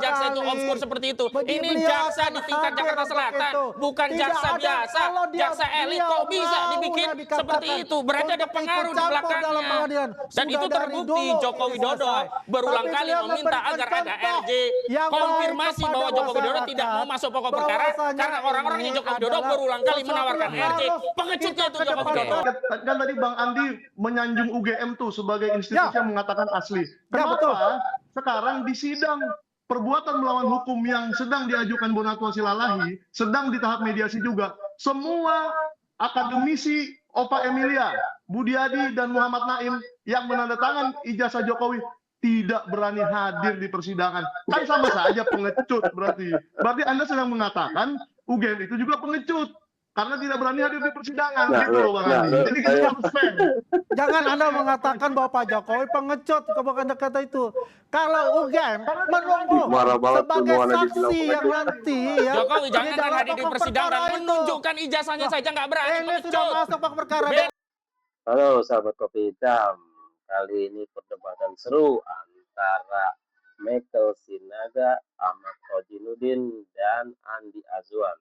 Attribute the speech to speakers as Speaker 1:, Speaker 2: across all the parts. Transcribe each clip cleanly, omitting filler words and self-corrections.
Speaker 1: jaksa itu obskur seperti itu. Ini jaksa di tingkat Jakarta Selatan, bukan jaksa biasa, jaksa elit. Kok bisa dibikin seperti itu? Berarti ada pengaruh di belakangnya. Dan itu terbukti Joko Widodo berulang kali meminta agar ada RJ, konfirmasi bahwa Joko Widodo tidak mau masuk pokok perkara karena orang-orangnya Joko Widodo berulang kali menawarkan RJ. Pengecutnya itu Joko Widodo.
Speaker 2: Kan tadi Bang Andi menyanjung UGM tuh sebagai institusi yang mengatakan asli. Kenapa sekarang di sidang perbuatan melawan hukum yang sedang diajukan Bonatua Silalahi, sedang di tahap mediasi juga, semua akademisi Opa Emilia, Budiadi, dan Muhammad Naim yang menandatangan ijazah Jokowi tidak berani hadir di persidangan. Kan sama saja pengecut berarti. Berarti Anda sedang mengatakan UGM itu juga pengecut. Karena tidak berani hadir di persidangan, gitu loh Bang Andi. Jadi kita harus fair.
Speaker 3: Jangan Anda mengatakan bahwa Pak Jokowi pengecut, bukan kata itu. Kalau UGM menunggu sebagai saksi yang nanti ya.
Speaker 1: Jokowi jangan hadir di persidangan, menunjukkan ijazahnya saja nggak berani.
Speaker 3: Ini sudah masuk pokok perkara.
Speaker 4: Halo sahabat Kopi Hitam, kali ini perdebatan seru antara Michael Sinaga, Ahmad Khojinuddin, dan Andi Azwan.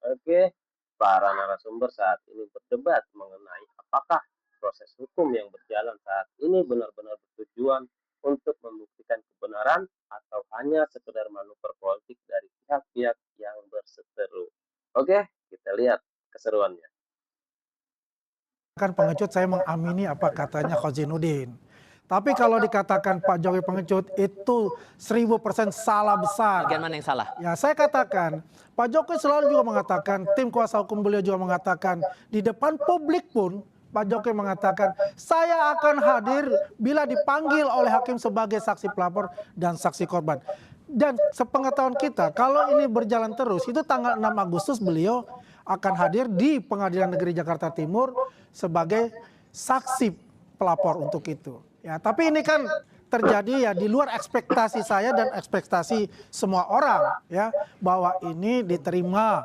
Speaker 4: Oke. Para narasumber saat ini berdebat mengenai apakah proses hukum yang berjalan saat ini benar-benar bertujuan untuk membuktikan kebenaran atau hanya sekedar manuver politik dari pihak-pihak yang berseteru. Oke, kita lihat keseruannya.
Speaker 3: Kan pengecut, saya mengamini apa katanya Khojinuddin. Tapi kalau dikatakan Pak Jokowi pengecut itu 1000% salah besar.
Speaker 5: Bagian mana yang salah?
Speaker 3: Ya saya katakan Pak Jokowi selalu juga mengatakan, tim kuasa hukum beliau juga mengatakan, di depan publik pun Pak Jokowi mengatakan saya akan hadir bila dipanggil oleh hakim sebagai saksi pelapor dan saksi korban. Dan sepengetahuan kita kalau ini berjalan terus itu tanggal 6 Agustus beliau akan hadir di Pengadilan Negeri Jakarta Timur sebagai saksi pelapor untuk itu. Ya, tapi ini kan terjadi ya di luar ekspektasi saya dan ekspektasi semua orang ya bahwa ini diterima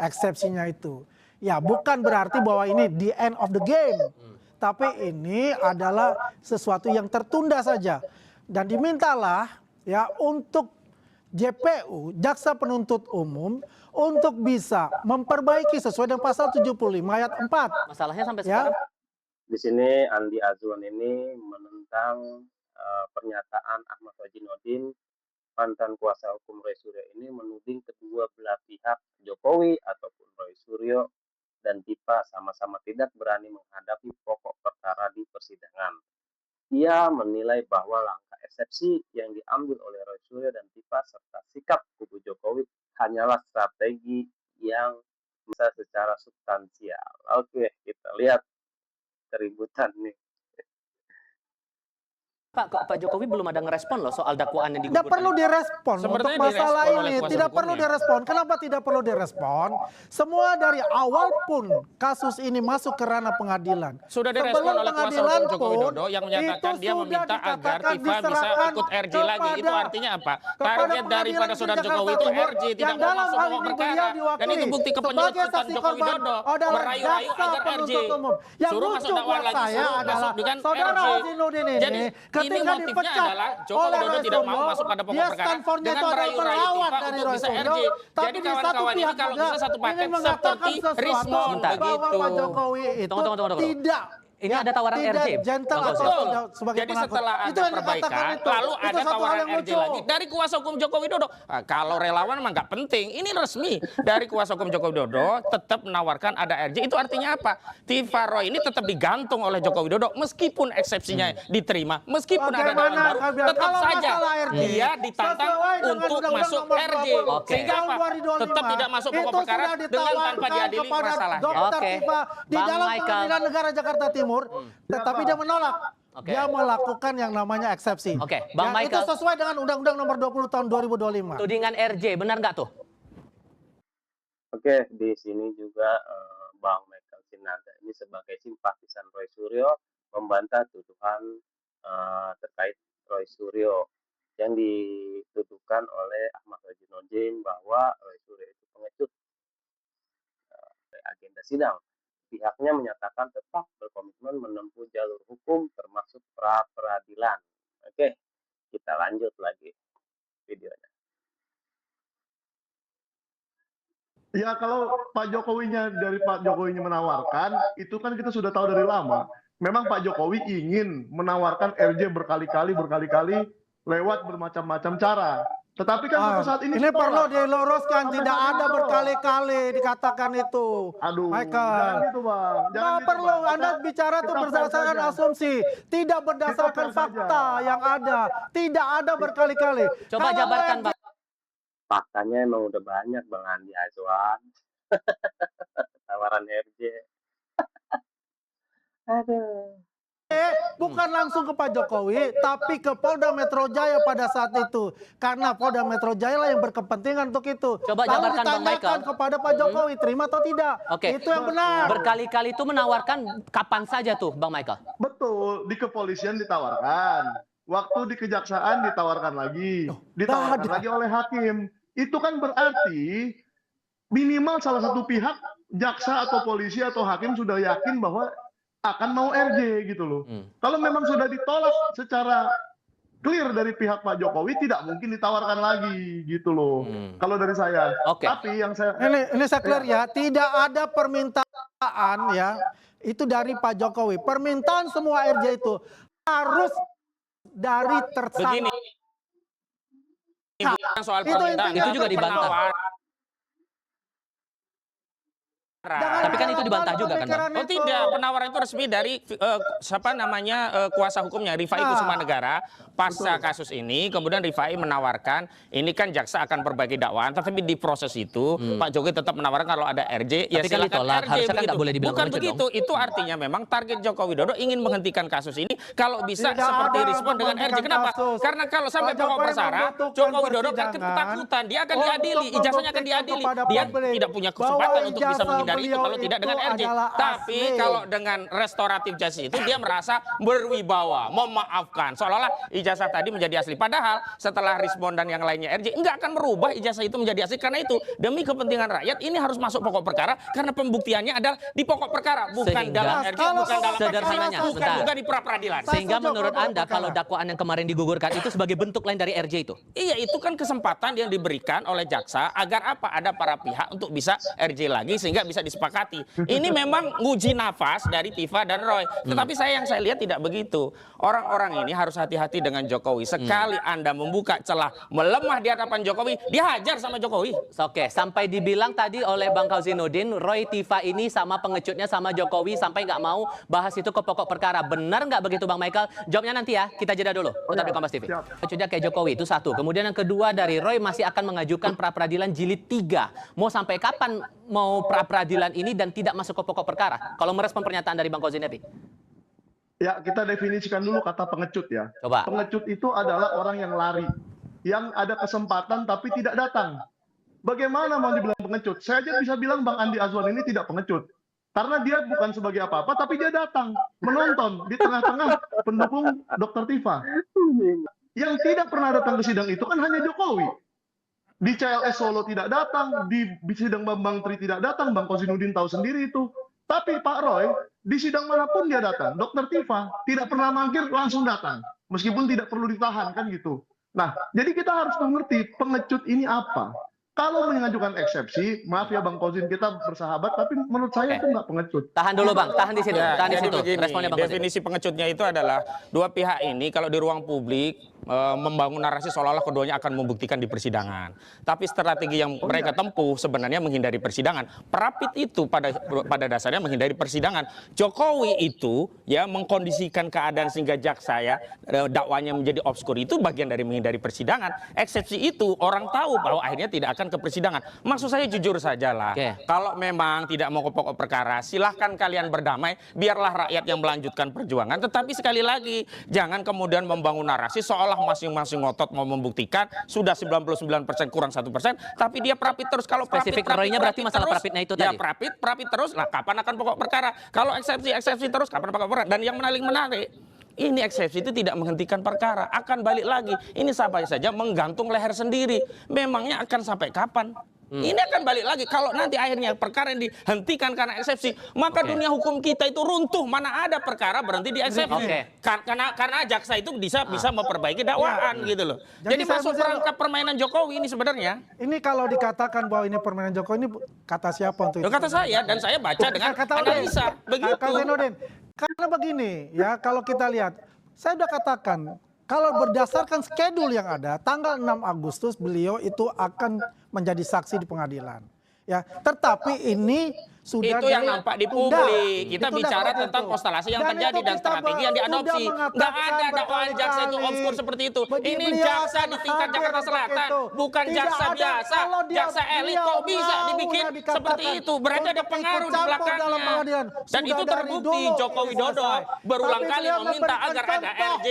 Speaker 3: eksepsinya itu. Ya, bukan berarti bahwa ini the end of the game. Tapi ini adalah sesuatu yang tertunda saja. Dan dimintalah ya untuk JPU, Jaksa Penuntut Umum, untuk bisa memperbaiki sesuai dengan pasal 75 ayat 4.
Speaker 5: Masalahnya sampai sekarang
Speaker 4: di sini Andi Azwan ini menentang pernyataan Ahmad Khojinuddin, mantan kuasa hukum Roy Suryo ini menuding kedua belah pihak Jokowi ataupun Roy Suryo dan Dipa sama-sama tidak berani menghadapi pokok perkara di persidangan. Ia menilai bahwa langkah eksepsi yang diambil oleh Roy Suryo dan Dipa serta sikap kubu Jokowi hanyalah strategi yang bisa secara substansial. Oke, kita lihat keributan nih.
Speaker 5: Pak Jokowi belum ada ngerespon loh soal dakwaan yang digugurkan.
Speaker 3: Tidak perlu direspon untuk masalah ini. Tidak perlu direspon. Kenapa tidak perlu direspon? Semua dari awal pun kasus ini masuk ke ranah pengadilan.
Speaker 1: Sudah direspon oleh kuasa hukum Joko Widodo yang menyatakan dia meminta agar Tifa bisa ikut RJ lagi. Itu artinya apa? Target daripada saudara Jokowi itu RJ, tidak mau masuk pokok perkara. Dan itu bukti kepenyelidikan Joko Widodo merayu-rayu agar RJ. Suruh masuk dakwaan lagi, suruh masuk dengan RJ. Jadi ini motifnya adalah Joko Widodo tidak mau masuk pada pokok perkara dengan merayu-rayu Tifa untuk bisa RJ. Jadi kawan-kawan ini kalau bisa satu paket seperti Rismond begitu.
Speaker 5: Tunggu.
Speaker 3: Tidak.
Speaker 5: Ini ada tawaran RJ.
Speaker 1: Jadi setelah ada perbaikan, lalu ada tawaran RJ lagi dari kuasa hukum Joko Widodo. Nah, kalau relawan memang nggak penting, ini resmi dari kuasa hukum Joko Widodo tetap menawarkan ada RJ. Itu artinya apa? Tifa Roy ini tetap digantung oleh Joko Widodo meskipun eksepsinya diterima, meskipun ada dakwaan baru, tetap saja dia ditantang untuk masuk RJ. Sehingga apa? Tetap tidak masuk pokok perkara dengan tanpa diadili masalahnya.
Speaker 5: Oke,
Speaker 3: di dalam
Speaker 5: Michael.
Speaker 3: Pengadilan Negara Jakarta Timur. Tetapi dia menolak. Dia melakukan yang namanya eksepsi.
Speaker 5: Bang Michael.
Speaker 3: Itu sesuai dengan Undang-Undang Nomor 20 Tahun 2025.
Speaker 5: Tudingan RJ, benar nggak tuh?
Speaker 4: Oke, di sini juga Bang Michael Sinaga ini sebagai simpatisan Roy Suryo membantah tuduhan terkait Roy Suryo yang dituduhkan oleh Ahmad Khojinuddin bahwa Roy Suryo itu pengecut agenda sidang. Pihaknya menyatakan tetap berkomitmen menempuh jalur hukum termasuk pra peradilan. Oke, kita lanjut lagi videonya.
Speaker 2: Ya kalau Pak Jokowinya menawarkan, itu kan kita sudah tahu dari lama. Memang Pak Jokowi ingin menawarkan RJ berkali-kali lewat bermacam-macam cara. Tetapi kan sampai saat ini
Speaker 3: ini perlu
Speaker 2: ditolak.
Speaker 3: diluruskan,
Speaker 2: Sampai
Speaker 3: tidak
Speaker 2: saat ini
Speaker 3: ada
Speaker 2: ditolak.
Speaker 3: berkali-kali dikatakan itu.
Speaker 2: Aduh,
Speaker 3: Michael.
Speaker 2: jangan gitu Bang. Jangan
Speaker 3: Nggak
Speaker 2: gitu,
Speaker 3: perlu,
Speaker 2: Bang.
Speaker 3: Anda bicara tuh
Speaker 2: kita
Speaker 3: berdasarkan
Speaker 2: fair saja.
Speaker 3: asumsi, tidak berdasarkan
Speaker 2: Kita fair
Speaker 3: fakta
Speaker 2: saja.
Speaker 3: yang ada, tidak ada berkali-kali.
Speaker 5: Coba
Speaker 3: Kalau
Speaker 5: jabarkan,
Speaker 3: RJ
Speaker 5: Bang.
Speaker 4: Faktanya emang udah banyak Bang Andi Azwan. Tawaran RJ. Aduh.
Speaker 3: bukan langsung ke Pak Jokowi, tapi ke Polda Metro Jaya pada saat itu. Karena Polda Metro Jaya lah yang berkepentingan untuk itu.
Speaker 5: Coba
Speaker 3: Lalu
Speaker 5: jabarkan, Bang
Speaker 3: ditanyakan
Speaker 5: Michael.
Speaker 3: kepada Pak Jokowi, terima atau tidak.
Speaker 5: Oke.
Speaker 3: Itu yang benar.
Speaker 5: Berkali-kali itu menawarkan kapan saja tuh, Bang Michael?
Speaker 2: Betul, di kepolisian ditawarkan. Waktu di kejaksaan ditawarkan lagi. Ditawarkan lagi oleh hakim. Itu kan berarti minimal salah satu pihak, jaksa atau polisi atau hakim sudah yakin bahwa akan mau RJ gitu loh. Kalau memang sudah ditolak secara clear dari pihak Pak Jokowi, tidak mungkin ditawarkan lagi gitu loh. Kalau dari saya.
Speaker 5: Oke.
Speaker 2: Tapi yang saya
Speaker 3: Ini saya clear ya, tidak ada permintaan ya, itu dari Pak Jokowi. Permintaan semua RJ itu harus dari tersangka.
Speaker 1: Begini. Bukan soal
Speaker 3: Itu
Speaker 1: permintaan,
Speaker 3: intinya.
Speaker 5: Itu juga dibantah.
Speaker 3: Jangan
Speaker 5: Tapi kan itu dibantah juga kan, Bang?
Speaker 3: pemikiran
Speaker 1: Oh
Speaker 3: itu.
Speaker 1: tidak, penawaran itu resmi dari kuasa hukumnya Rifai Kusuma Negara pasca kasus ini. Kemudian Rifai menawarkan, ini kan jaksa akan perbaiki dakwaan, tetapi di proses itu Pak Jokowi tetap menawarkan kalau ada RJ, ya
Speaker 5: Tapi kan
Speaker 1: silakan
Speaker 5: ditolak.
Speaker 1: RJ
Speaker 5: Harusnya kan
Speaker 1: begitu.
Speaker 5: nggak boleh dibilang
Speaker 1: Bukan
Speaker 5: pengecut
Speaker 1: begitu, itu artinya memang target Joko Widodo ingin menghentikan kasus ini. Kalau bisa
Speaker 3: Tidak
Speaker 1: seperti
Speaker 3: ada
Speaker 1: respon dengan RJ,
Speaker 3: menghentikan
Speaker 1: kenapa?
Speaker 3: kasus.
Speaker 1: Karena kalau sampai
Speaker 3: Pak
Speaker 1: pokok
Speaker 3: Jokowi
Speaker 1: perkara,
Speaker 3: membutuhkan
Speaker 1: Joko Widodo kan
Speaker 3: persidangan
Speaker 1: ketakutan, dia akan
Speaker 3: untuk
Speaker 1: diadili, ijazahnya akan
Speaker 3: membuktikan
Speaker 1: diadili.
Speaker 3: kepada
Speaker 1: Dia
Speaker 3: publik
Speaker 1: tidak punya
Speaker 3: bahwa
Speaker 1: kesempatan untuk bisa
Speaker 3: ijazah
Speaker 1: menghindari itu
Speaker 3: beliau
Speaker 1: kalau tidak dengan
Speaker 3: itu
Speaker 1: RJ.
Speaker 3: adalah
Speaker 1: Tapi
Speaker 3: asli.
Speaker 1: kalau dengan restoratif justice itu dia merasa berwibawa, memaafkan, seolah-olah ijazah tadi menjadi asli. Padahal setelah respon dan yang lainnya RJ nggak akan merubah ijazah itu menjadi asli, karena itu demi kepentingan rakyat ini harus masuk pokok perkara karena pembuktiannya adalah di pokok perkara, bukan
Speaker 5: Sehingga-
Speaker 1: dalam RJ,
Speaker 3: Kalau
Speaker 1: bukan dalam
Speaker 5: sederhananya,
Speaker 1: bukan
Speaker 5: sebentar.
Speaker 1: juga di pra peradilan.
Speaker 5: Sehingga
Speaker 3: setuju
Speaker 5: menurut
Speaker 3: kalau
Speaker 5: Anda
Speaker 3: perkara.
Speaker 5: kalau dakwaan yang kemarin digugurkan itu sebagai bentuk lain dari RJ itu?
Speaker 1: Iya, itu kan kesempatan yang diberikan oleh jaksa agar apa? Ada para pihak untuk bisa RJ lagi sehingga bisa disepakati. Ini memang nguji nafas dari Tifa dan Roy. Tetapi yang saya lihat tidak begitu. Orang-orang ini harus hati-hati dengan Jokowi. Sekali Anda membuka celah melemah di hadapan Jokowi, dia hajar sama Jokowi.
Speaker 5: Oke, sampai dibilang tadi oleh Bang Kauzinuddin, Roy Tifa ini sama pengecutnya sama Jokowi sampai nggak mau bahas itu ke pokok perkara. Benar nggak begitu Bang Michael? Jawabnya nanti ya, kita jeda dulu. Tetap di Kompas TV.
Speaker 2: Siap.
Speaker 5: Pengecutnya kayak Jokowi itu satu. Kemudian yang kedua dari Roy masih akan mengajukan pra peradilan jilid 3. Mau sampai kapan mau pra peradilan ini dan tidak masuk ke pokok perkara? Kalau merespon pernyataan dari Bang Kauzinuddin.
Speaker 2: Ya, kita definisikan dulu kata pengecut ya.
Speaker 5: Coba.
Speaker 2: Pengecut itu adalah orang yang lari, yang ada kesempatan tapi tidak datang. Bagaimana mau dibilang pengecut? Saya aja bisa bilang Bang Andi Azwan ini tidak pengecut. Karena dia bukan sebagai apa-apa, tapi dia datang, menonton di tengah-tengah pendukung Dr. Tifa. Yang tidak pernah datang ke sidang itu kan hanya Jokowi. Di CLS Solo tidak datang, di sidang Bambang Tri tidak datang, Bang Kauzinuddin tahu sendiri itu. Tapi Pak Roy, di sidang manapun dia datang. Dr. Tifa tidak pernah mangkir, langsung datang. Meskipun tidak perlu ditahan, kan gitu. Nah, jadi kita harus mengerti pengecut ini apa. Kalau mengajukan eksepsi, maaf ya Bang Kauzin, kita bersahabat, tapi menurut saya itu nggak pengecut.
Speaker 5: Tahan dulu Bang, tahan di situ.
Speaker 1: Ya,
Speaker 5: Tahan di
Speaker 1: jadi
Speaker 5: situ.
Speaker 1: begini,
Speaker 5: Responnya Bang Kauzinuddin.
Speaker 1: definisi pengecutnya itu adalah dua pihak ini kalau di ruang publik membangun narasi seolah-olah keduanya akan membuktikan di persidangan. Tapi strategi yang mereka tempuh sebenarnya menghindari persidangan. Perapit itu pada dasarnya menghindari persidangan. Jokowi itu ya mengkondisikan keadaan sehingga jaksa ya dakwanya menjadi obskur, itu bagian dari menghindari persidangan. Eksepsi itu orang tahu bahwa akhirnya tidak akan ke persidangan. Maksud saya jujur sajalah.
Speaker 5: Oke.
Speaker 1: Kalau memang tidak mau ke pokok perkara, silahkan kalian berdamai, biarlah rakyat yang melanjutkan perjuangan. Tetapi sekali lagi, jangan kemudian membangun narasi seolah masing-masing ngotot mau membuktikan, sudah 99% kurang 1%, tapi dia perapit terus. Kalau
Speaker 5: Spesifik Roy-nya berarti masalah
Speaker 1: terus,
Speaker 5: perapitnya itu
Speaker 1: ya
Speaker 5: tadi?
Speaker 1: perapit terus, lah kapan akan pokok perkara? Kalau eksepsi terus, kapan pokok perkara? Dan yang menarik, ini eksepsi itu tidak menghentikan perkara, akan balik lagi. Ini sampai saja menggantung leher sendiri. Memangnya akan sampai kapan? Ini akan balik lagi kalau nanti akhirnya perkara yang dihentikan karena eksepsi, maka dunia hukum kita itu runtuh. Mana ada perkara berhenti di eksepsi. Karena jaksa itu bisa memperbaiki dakwaan gitu loh. Jadi masuk perangkap permainan Jokowi ini sebenarnya.
Speaker 3: Ini kalau dikatakan bahwa ini permainan Jokowi, ini kata siapa untuk itu?
Speaker 1: Kata saya, dan saya baca dengan analisa. Begitu.
Speaker 3: Kak Zainuddin, karena begini ya, kalau kita lihat, saya sudah katakan, kalau berdasarkan schedule yang ada, tanggal 6 Agustus beliau itu akan menjadi saksi di pengadilan. Ya, tetapi ini sudah
Speaker 1: itu yang nampak di publik. Kita bicara tentang konstelasi yang terjadi dan strategi yang diadopsi. Nggak ada dakwaan jaksa itu obskur seperti itu. Ini jaksa di tingkat Jakarta Selatan, bukan jaksa biasa. Jaksa elit kok bisa dibikin seperti itu. Berarti ada pengaruh di belakangnya. Dan itu terbukti. Joko Widodo berulang kali meminta agar ada RJ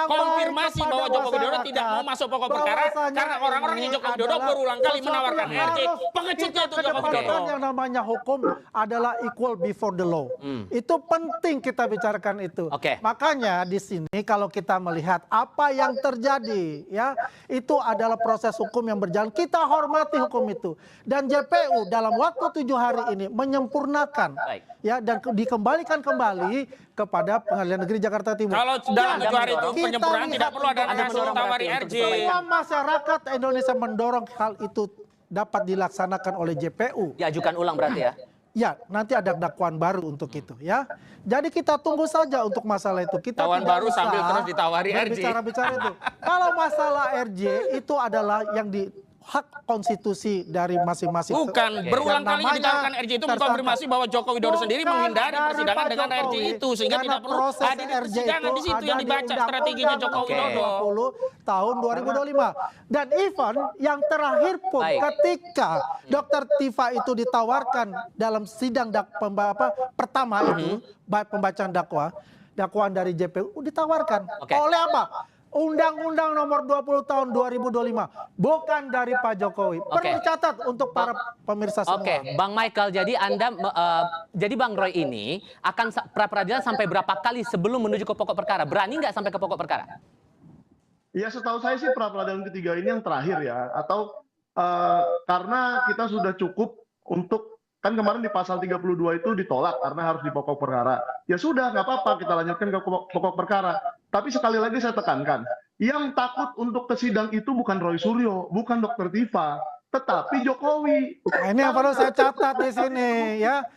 Speaker 1: konfirmasi bahwa Joko Widodo tidak mau masuk pokok perkara karena orang-orangnya Joko Widodo berulang kali menawarkan RJ. Pengecutnya itu Joko Widodo.
Speaker 3: Yang namanya hukum adalah equal before the law. Itu penting kita bicarakan itu. Makanya di sini kalau kita melihat apa yang terjadi, ya itu adalah proses hukum yang berjalan. Kita hormati hukum itu. Dan JPU dalam waktu 7 hari ini menyempurnakan, ya, dan dikembalikan kembali kepada Pengadilan Negeri Jakarta Timur.
Speaker 1: Kalau dalam 7 hari itu penyempurnaan tidak perlu ada tawari RJ.
Speaker 3: Masyarakat Indonesia mendorong hal itu dapat dilaksanakan oleh JPU.
Speaker 5: Diajukan ulang berarti ya?
Speaker 3: Ya, nanti ada dakwaan baru untuk itu ya. Jadi kita tunggu saja untuk masalah itu. Kita
Speaker 1: dakwaan baru sambil terus ditawari RJ.
Speaker 3: Bicara itu. Kalau masalah RJ itu adalah yang di hak konstitusi dari masing-masing.
Speaker 1: Bukan, berulang kali ditawarkan RJ itu mengkonfirmasi bahwa Joko Widodo sendiri menghindari persidangan dengan RJ itu sehingga tidak perlu hadir di persidangan. Di situ yang dibaca strateginya Joko Widodo.
Speaker 3: Tahun 2025. Dan even yang terakhir pun ketika Dr. Tifa itu ditawarkan dalam sidang pertama itu, pembacaan dakwaan dari JPU ditawarkan. Oleh apa? Undang-Undang nomor 20 tahun 2025, bukan dari Pak Jokowi. Perlu catat untuk para pemirsa semua.
Speaker 5: Bang Michael, jadi jadi Bang Roy ini akan pra-peradilan sampai berapa kali sebelum menuju ke pokok perkara? Berani nggak sampai ke pokok perkara?
Speaker 2: Ya setahu saya sih pra-peradilan ketiga ini yang terakhir ya. Atau karena kita sudah cukup untuk, kan kemarin di pasal 32 itu ditolak karena harus di pokok perkara. Ya sudah, nggak apa-apa, kita lanjutkan ke pokok perkara. Tapi sekali lagi saya tekankan, yang takut untuk ke sidang itu bukan Roy Suryo, bukan Dr. Tifa, tetapi Jokowi.
Speaker 3: Nah, ini yang perlu saya catat di sini ya.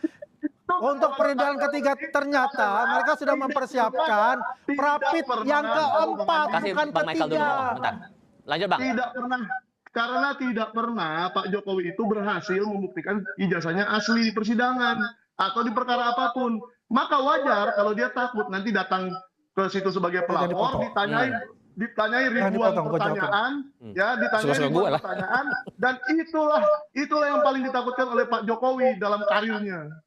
Speaker 3: Untuk peradilan ketiga ternyata mereka sudah mempersiapkan prapit yang keempat,
Speaker 5: Kasih
Speaker 3: bukan
Speaker 5: Bang Michael dulu.
Speaker 3: ketiga.
Speaker 5: Bentar. Lanjut Bang.
Speaker 2: Karena tidak pernah Pak Jokowi itu berhasil membuktikan ijazahnya asli di persidangan atau di perkara apapun. Maka wajar kalau dia takut nanti datang ke situ sebagai pelapor, ditanyai ribuan pertanyaan, ya ditanyai ribuan pertanyaan, dan itulah yang paling ditakutkan oleh Pak Jokowi dalam karirnya.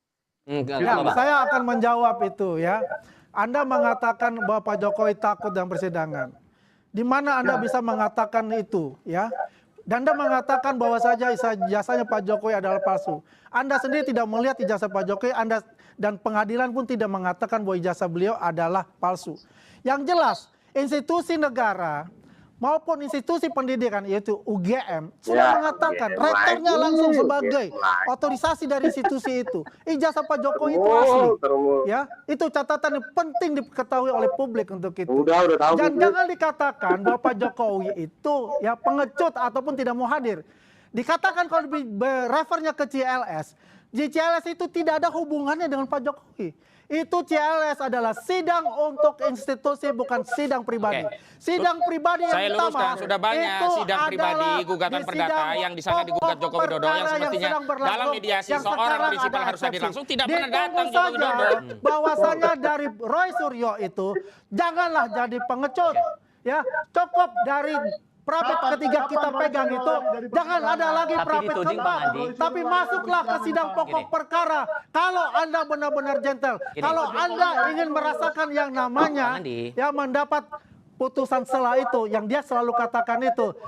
Speaker 3: Saya akan menjawab itu ya. Anda mengatakan bahwa Pak Jokowi takut dalam persidangan. Di mana Anda bisa mengatakan itu ya? Dan Anda mengatakan bahwa saja ijazahnya Pak Jokowi adalah palsu. Anda sendiri tidak melihat ijazah Pak Jokowi, dan pengadilan pun tidak mengatakan bahwa ijazah beliau adalah palsu. Yang jelas, institusi negara maupun institusi pendidikan yaitu UGM sudah mengatakan, rektornya langsung sebagai otorisasi dari institusi itu. Ijazah Pak Jokowi itu asli. Ya, itu catatan yang penting diketahui oleh publik untuk itu. Dan jangan dikatakan bahwa Pak Jokowi itu ya pengecut ataupun tidak mau hadir. Dikatakan kalau refernya ke CLS, di CLS itu tidak ada hubungannya dengan Pak Jokowi. Itu CLS adalah sidang untuk institusi, bukan sidang pribadi. Sidang pribadi yang
Speaker 1: saya luruskan, sudah banyak sidang pribadi, gugatan perdata yang di sana digugat Joko Widodo yang semestinya dalam mediasi seorang prinsipal harus hadir langsung, tidak pernah datang Joko Widodo.
Speaker 3: Bahwasanya dari Roy Suryo itu janganlah jadi pengecut. Ya, cukup dari prapit ketiga kita pegang itu, jangan ada lagi prapit keempat. Tapi masuklah ke sidang pokok perkara. Kalau Anda benar-benar gentle, kalau Anda ingin merasakan yang namanya ya mendapat putusan setelah itu, yang dia selalu katakan itu,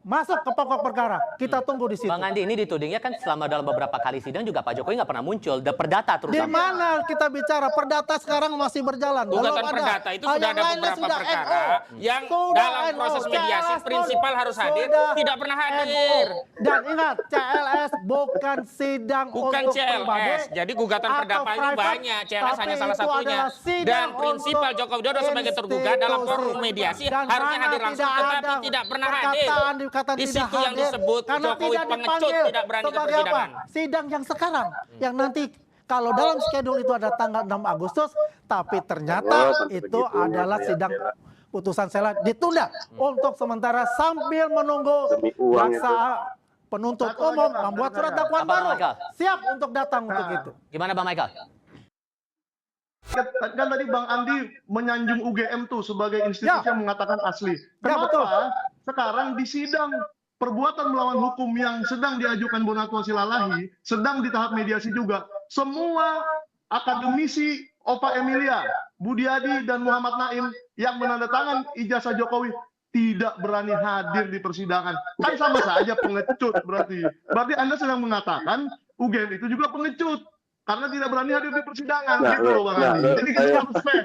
Speaker 3: masuk ke pokok perkara. Kita tunggu di situ.
Speaker 5: Bang Andi, ini ditudingnya kan selama dalam beberapa kali sidang juga Pak Jokowi nggak pernah muncul. Perdata terus.
Speaker 3: Di mana kita bicara perdata sekarang masih berjalan.
Speaker 1: Gugatan
Speaker 3: Belum ada.
Speaker 1: perdata itu
Speaker 3: Ah,
Speaker 1: sudah
Speaker 3: yang
Speaker 1: ada
Speaker 3: lainnya
Speaker 1: beberapa
Speaker 3: sudah
Speaker 1: perkara
Speaker 3: NO.
Speaker 1: yang
Speaker 3: Sudah
Speaker 1: dalam
Speaker 3: NO.
Speaker 1: proses mediasi
Speaker 3: CLS pun
Speaker 1: prinsipal harus hadir,
Speaker 3: sudah
Speaker 1: tidak pernah
Speaker 3: NO.
Speaker 1: hadir.
Speaker 3: Dan ingat, CLS bukan sidang
Speaker 1: Bukan
Speaker 3: untuk pribadi
Speaker 1: CLS. Jadi gugatan
Speaker 3: atau
Speaker 1: perdata ini
Speaker 3: private,
Speaker 1: banyak, CLS
Speaker 3: tapi
Speaker 1: hanya salah
Speaker 3: itu
Speaker 1: satunya.
Speaker 3: adalah sidang
Speaker 1: Dan prinsipal
Speaker 3: untuk
Speaker 1: Joko Widodo sebagai tergugat dalam forum
Speaker 3: institusi.
Speaker 1: mediasi
Speaker 3: Dan
Speaker 1: harusnya
Speaker 3: mana
Speaker 1: hadir langsung,
Speaker 3: tidak
Speaker 1: tetapi
Speaker 3: ada
Speaker 1: tidak pernah hadir.
Speaker 3: perkataan dikatakan
Speaker 1: Di
Speaker 3: tidak
Speaker 1: situ yang
Speaker 3: hadir
Speaker 1: disebut
Speaker 3: karena
Speaker 1: Jokowi
Speaker 3: tidak
Speaker 1: pengecut,
Speaker 3: dipanggil.
Speaker 1: tidak berani ke
Speaker 3: Sebagai apa?
Speaker 1: persidangan.
Speaker 3: Sidang yang sekarang yang nanti kalau dalam schedule itu ada tanggal 6 Agustus, tapi ternyata itu adalah sidang putusan sela ditunda untuk sementara sambil menunggu
Speaker 4: Demi uang
Speaker 3: jaksa penuntut umum membuat surat dakwaan
Speaker 5: Apa,
Speaker 3: baru.
Speaker 5: Michael?
Speaker 3: Siap untuk datang untuk itu.
Speaker 5: Gimana Bang Michael?
Speaker 2: Kan tadi Bang Andi menyanjung UGM tuh sebagai institusi
Speaker 3: Ya.
Speaker 2: yang mengatakan asli.
Speaker 3: Ya,
Speaker 2: Kenapa
Speaker 3: betul.
Speaker 2: sekarang di sidang perbuatan melawan hukum yang sedang diajukan Bonatua Silalahi, sedang di tahap mediasi juga, semua akademisi Ova Emilia, Budiadi, dan Muhammad Naim yang menandatangan ijazah Jokowi tidak berani hadir di persidangan. Kan sama saja pengecut berarti. Berarti Anda sedang mengatakan UGM itu juga pengecut. Karena tidak berani hadir di persidangan, gitu loh Bang Andi. Jadi kita harus fair.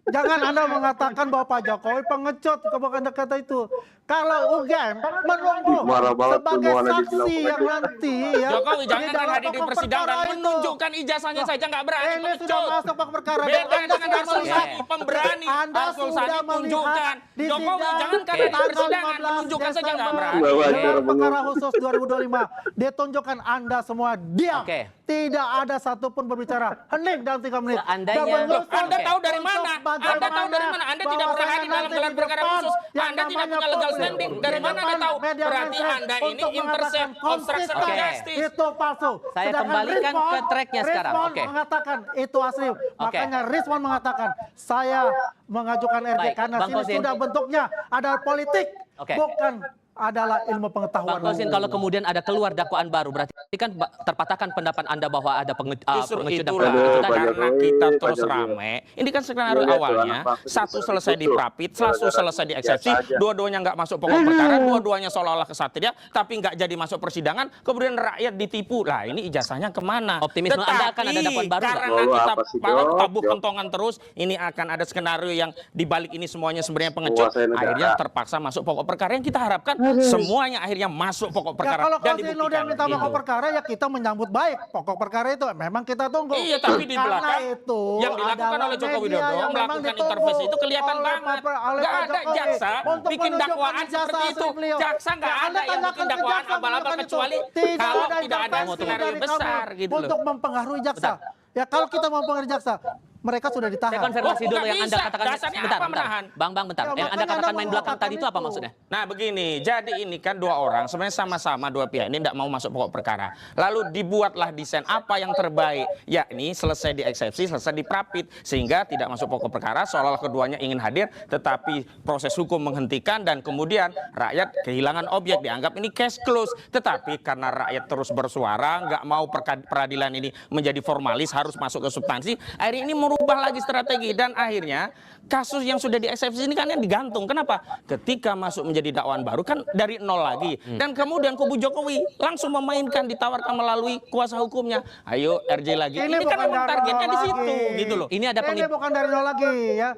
Speaker 3: Jangan Anda mengatakan bahwa Pak Jokowi pengecut, kebukan kata itu. Kalau UGM menunggu
Speaker 4: Marah banget
Speaker 3: sebagai
Speaker 4: semuanya dibilang
Speaker 3: saksi yang
Speaker 4: pengecut.
Speaker 3: nanti ya.
Speaker 1: Jokowi
Speaker 3: di
Speaker 1: jangan
Speaker 3: dalam
Speaker 1: hadir di
Speaker 3: pokok
Speaker 1: persidangan,
Speaker 3: perkara itu.
Speaker 1: menunjukkan ijazahnya saja nggak berani,
Speaker 3: Ini sudah
Speaker 1: pengecut.
Speaker 3: masuk pokok perkara. dan
Speaker 1: Beda
Speaker 3: Anda
Speaker 1: dengan
Speaker 3: sudah
Speaker 1: Arsul
Speaker 3: melihat.
Speaker 1: Sani, pemberani.
Speaker 3: Anda
Speaker 1: Arsul
Speaker 3: sudah
Speaker 1: Sani
Speaker 3: melihat
Speaker 1: tunjukkan.
Speaker 3: di
Speaker 1: Jokowi
Speaker 3: sidang
Speaker 1: jangan karena di
Speaker 3: tanggal
Speaker 1: persidangan
Speaker 3: 15
Speaker 1: menunjukkan saja nggak
Speaker 3: Desember,
Speaker 1: berani.
Speaker 4: Bawa
Speaker 3: gelar
Speaker 4: acara
Speaker 3: perkara khusus 2025 ditunjukkan Anda semua diam.
Speaker 5: Oke.
Speaker 3: Tidak ada satupun berbicara. Hening dalam 3 menit.
Speaker 5: Seandainya-
Speaker 3: Dan mengusung
Speaker 1: Anda tahu dari
Speaker 3: untuk
Speaker 1: mana?
Speaker 3: bagaimana
Speaker 1: Anda tahu dari mana? Anda tidak pernah hadir dalam
Speaker 3: bahwasanya
Speaker 1: gelar
Speaker 3: nanti
Speaker 1: perkara
Speaker 3: di
Speaker 1: khusus.
Speaker 3: depan yang
Speaker 1: Anda tidak
Speaker 3: namanya
Speaker 1: punya legal
Speaker 3: publik,
Speaker 1: standing.
Speaker 3: di
Speaker 1: Dari mana Anda
Speaker 3: depan
Speaker 1: tahu?
Speaker 3: media
Speaker 1: Berarti
Speaker 3: mainstream
Speaker 1: Anda ini
Speaker 3: untuk
Speaker 1: impersep,
Speaker 3: mengatakan
Speaker 1: obstruction of
Speaker 5: Oke.
Speaker 1: justice.
Speaker 3: itu palsu.
Speaker 5: Saya
Speaker 3: Sedangkan
Speaker 5: kembalikan
Speaker 3: Rizwan-
Speaker 5: ke tracknya sekarang.
Speaker 3: Rizwan
Speaker 5: Oke.
Speaker 3: mengatakan itu asli. Makanya Rizwan mengatakan saya mengajukan RJ
Speaker 5: Baik,
Speaker 3: karena
Speaker 5: Bang
Speaker 3: sini
Speaker 5: Kosin.
Speaker 3: sudah bentuknya adalah politik,
Speaker 5: Oke.
Speaker 3: bukan adalah ilmu pengetahuan.
Speaker 5: Bang Kosin, kalau kemudian ada keluar dakwaan baru, berarti kan terpatahkan pendapat Anda bahwa ada
Speaker 1: Justru
Speaker 5: pengecut dan
Speaker 1: itulah
Speaker 5: pengecutan.
Speaker 4: Pak
Speaker 1: karena
Speaker 4: Jokowi,
Speaker 1: kita
Speaker 4: Pak
Speaker 1: terus
Speaker 4: Jokowi.
Speaker 1: rame. Ini kan skenario
Speaker 4: Iya,
Speaker 1: awalnya,
Speaker 4: anak bangsa
Speaker 1: satu
Speaker 4: bisa
Speaker 1: selesai di
Speaker 4: ditutup.
Speaker 1: prapit, satu
Speaker 4: Gara-gara
Speaker 1: selesai di eksepsi,
Speaker 4: biasa aja.
Speaker 1: dua-duanya nggak masuk pokok perkara, dua-duanya seolah-olah kesatria, tapi nggak jadi masuk persidangan, kemudian rakyat ditipu. Lah ini ijazahnya kemana?
Speaker 5: Optimisme Anda akan ada dakwaan baru nggak?
Speaker 1: karena
Speaker 4: Lalu
Speaker 1: kita
Speaker 4: apa sih, Jok?
Speaker 1: tabuh
Speaker 4: Jok.
Speaker 1: kentongan terus, ini akan ada skenario yang dibalik ini semuanya sebenarnya pengecut,
Speaker 4: Kuasai negara.
Speaker 1: akhirnya terpaksa masuk pokok perkara yang kita harapkan semuanya akhirnya masuk pokok
Speaker 3: Ya,
Speaker 1: perkara
Speaker 3: kalau
Speaker 1: dan
Speaker 3: Kosin udah
Speaker 1: dibuktikan.
Speaker 3: minta pokok
Speaker 1: Gitu.
Speaker 3: perkara ya kita menyambut baik pokok perkara itu. Memang kita tunggu.
Speaker 1: Iya, tapi di
Speaker 3: Karena
Speaker 1: belakang
Speaker 3: itu
Speaker 1: yang dilakukan
Speaker 3: adalah
Speaker 1: oleh Joko
Speaker 3: media
Speaker 1: Widodo
Speaker 3: yang memang
Speaker 1: melakukan
Speaker 3: ditunggu
Speaker 1: intervensi itu kelihatan
Speaker 3: oleh
Speaker 1: banget.
Speaker 3: oleh
Speaker 1: Nggak
Speaker 3: Pak
Speaker 1: ada
Speaker 3: Jokowi
Speaker 1: jaksa
Speaker 3: untuk
Speaker 1: bikin
Speaker 3: menunjukkan
Speaker 1: dakwaan
Speaker 3: ijazah
Speaker 1: seperti itu.
Speaker 3: asli beliau.
Speaker 1: Jaksa nggak
Speaker 3: Ya,
Speaker 1: ada
Speaker 3: Anda
Speaker 1: yang
Speaker 3: tanyakan
Speaker 1: bikin
Speaker 3: ke
Speaker 1: dakwaan
Speaker 3: jaksa
Speaker 1: abal-abal
Speaker 3: menunjukkan itu.
Speaker 1: kecuali
Speaker 3: Tidak
Speaker 1: kalau
Speaker 3: ada
Speaker 1: tidak ada
Speaker 3: intervensi
Speaker 1: skenario
Speaker 3: dari
Speaker 1: besar
Speaker 3: kamu
Speaker 1: gitu loh.
Speaker 3: untuk mempengaruhi jaksa. Ya kalau kita mempengaruhi jaksa, mereka sudah ditahan.
Speaker 5: Saya konfirmasi
Speaker 1: Oh,
Speaker 5: dulu
Speaker 1: nggak
Speaker 5: yang Anda
Speaker 1: bisa.
Speaker 5: katakan.
Speaker 1: Dasarnya
Speaker 5: Bentar,
Speaker 1: apa
Speaker 5: bentar.
Speaker 1: menahan?
Speaker 5: Bang, bentar.
Speaker 3: Ya,
Speaker 5: Yang Anda
Speaker 3: makanya
Speaker 5: katakan
Speaker 3: Anda
Speaker 5: main belakang
Speaker 3: mengatakan
Speaker 5: tadi itu apa
Speaker 3: itu.
Speaker 5: maksudnya?
Speaker 1: Nah begini, jadi ini kan dua orang sebenarnya sama-sama dua pihak ini tidak mau masuk pokok perkara. Lalu dibuatlah desain apa yang terbaik, yakni selesai di eksepsi, selesai di prapit, sehingga tidak masuk pokok perkara, seolah-olah keduanya ingin hadir, tetapi proses hukum menghentikan dan kemudian rakyat kehilangan objek, dianggap ini case close. Tetapi karena rakyat terus bersuara, nggak mau peradilan ini menjadi formalis, harus masuk ke substansi, akhirnya ini merubah lagi strategi dan akhirnya kasus yang sudah di eksepsi ini kan yang digantung. Kenapa? Ketika masuk menjadi dakwaan baru kan dari nol lagi. Dan kemudian kubu Jokowi langsung memainkan, ditawarkan melalui kuasa hukumnya. Ayo RJ lagi. Ini kan
Speaker 3: bukan
Speaker 1: memang
Speaker 3: dari
Speaker 1: targetnya
Speaker 3: nol
Speaker 1: di situ
Speaker 3: lagi.
Speaker 1: gitu loh.
Speaker 5: Ini ada
Speaker 3: Ini bukan dari nol lagi ya.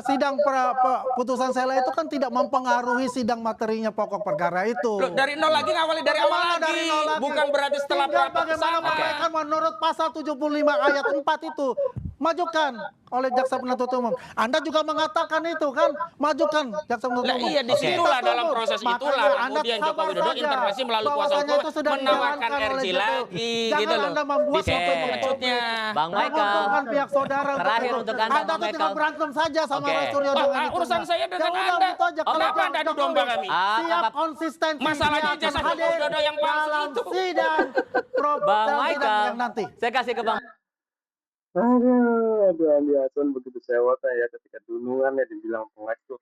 Speaker 3: Sidang putusan sela itu kan tidak mempengaruhi sidang materinya pokok perkara itu.
Speaker 1: Loh, dari nol lagi ngawali dari awal
Speaker 3: Bagaimana
Speaker 1: lagi.
Speaker 3: dari nol lagi?
Speaker 1: Bukan berarti setelah
Speaker 3: Tinggal
Speaker 1: prapit
Speaker 3: bagaimana
Speaker 1: sama.
Speaker 3: mereka menurut pasal 75 ayat 4 itu majukan oleh jaksa penuntut umum. Anda juga mengatakan itu kan, majukan jaksa penuntut
Speaker 1: Lah
Speaker 3: umum.
Speaker 1: iya, disitulah
Speaker 3: Kita
Speaker 1: dalam
Speaker 3: tunggu.
Speaker 1: proses
Speaker 3: Makanya
Speaker 1: itulah
Speaker 3: Anda
Speaker 1: kemudian Joko
Speaker 3: sabar
Speaker 1: Widodo
Speaker 3: saja.
Speaker 1: intervensi melalui kuasa
Speaker 3: Bahwasanya
Speaker 1: hukum
Speaker 3: itu sudah
Speaker 1: menawarkan
Speaker 3: dijalankan oleh
Speaker 1: RJ
Speaker 3: Jokowi.
Speaker 1: lagi
Speaker 3: Jangan
Speaker 1: gitu loh.
Speaker 3: Anda membuat
Speaker 1: Di
Speaker 3: suatu
Speaker 1: pengecutnya.
Speaker 5: Bang Michael.
Speaker 3: menguntungkan pihak saudara
Speaker 5: Terakhir untuk Anda,
Speaker 3: Anda
Speaker 5: Bang
Speaker 3: tuh cuma
Speaker 5: Michael.
Speaker 3: berantem saja sama
Speaker 5: Oke.
Speaker 3: Roy Suryo
Speaker 1: Wah,
Speaker 3: dengan itu.
Speaker 1: urusan saya dengan
Speaker 3: Ya udah,
Speaker 1: Anda.
Speaker 3: gitu aja.
Speaker 1: Oh,
Speaker 3: Kalau
Speaker 1: kenapa Anda
Speaker 3: Jokowi
Speaker 1: domba kami?
Speaker 3: Siap
Speaker 5: Apa-
Speaker 3: konsistensi.
Speaker 1: Masalahnya
Speaker 3: dia akan
Speaker 1: ijazah Joko
Speaker 3: hadir
Speaker 1: Widodo yang palsu
Speaker 3: dalam
Speaker 1: itu.
Speaker 3: sidang
Speaker 5: Bang
Speaker 3: sidang
Speaker 5: Michael,
Speaker 3: yang nanti.
Speaker 5: saya kasih ke Bang.
Speaker 4: Aduh, Andi Asun begitu sewot ya ketika dunungan ya dibilang pengecut.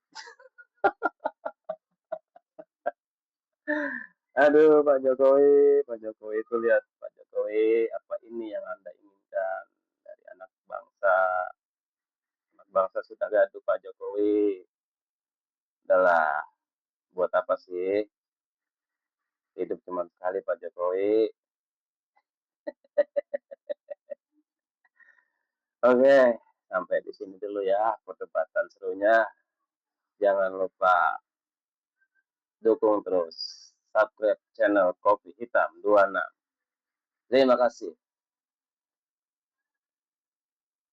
Speaker 4: Aduh, Pak Jokowi itu lihat Pak Jokowi apa ini yang Anda inginkan dari anak bangsa. Anak bangsa sudah gaduh Pak Jokowi. Udahlah, buat apa sih hidup cuma sekali Pak Jokowi. Oke, sampai di sini dulu ya perdebatan serunya. Jangan lupa dukung terus, subscribe channel Kopi Hitam 26. Terima kasih.